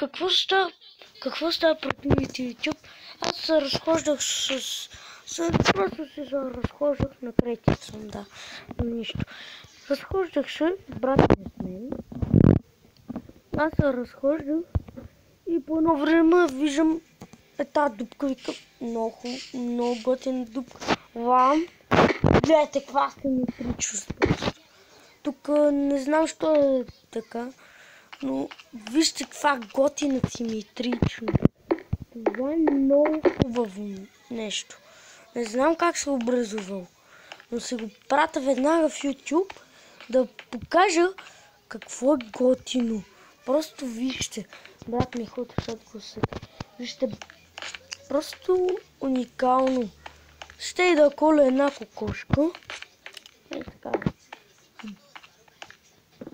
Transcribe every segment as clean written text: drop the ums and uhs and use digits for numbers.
Какво става пред моите YouTube? Аз се разхождах просто се разхождах на кретица съм, да. Нищо. Разхождах се, брат ми с мен. Аз се разхождах и по едно време виждам тази дупка, вика, много готина дупка. Лам, гледайте каква симетричност просто. Тук не знам, що е така, но вижте каква готина симетричност. Това е много хубаво нещо. Не знам как се образувал, но се го пратя веднага в YouTube да покажа какво е готино. Просто вижте. Брат ми ходи, защото го съди. Вижте, просто уникално. Ще и да коля една кокошка. Ей така.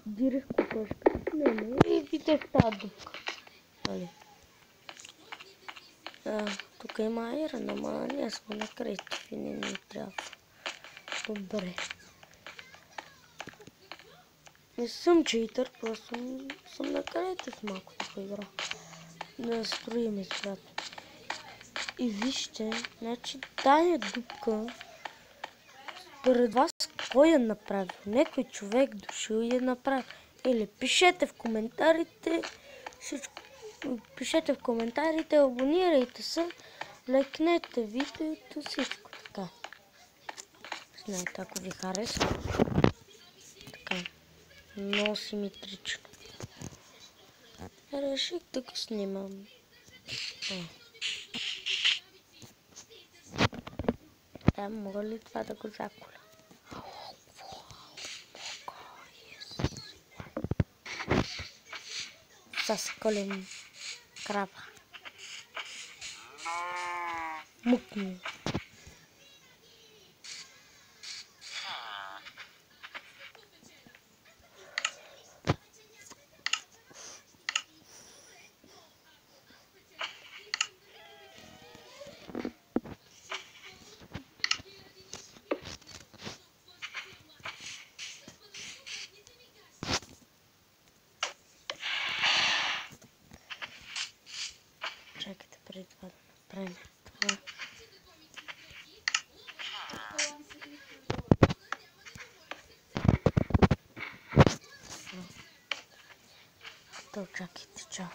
Дирих кокошка. Не. И видях тази дупка. Тук има айрон, ама ние сме на креатив и не ни трябва. Добре. Не съм читър, просто съм на креатив малко да игра. Да строим свят. И вижте, значи тая дупка, според вас кой я направил? Некой човек дошъл и я направил. Или пишете в коментарите всичко. Пишете в коментарите, абонирайте се, лайкнете видеото, всичко така. Знаете, ако ви харесва. Така. Много симетрично. Реших да го снимам. Да, мога ли това да го заколя? Засколим крава. Мукни. Чакайте преди това да направим това. То чакайте, чао.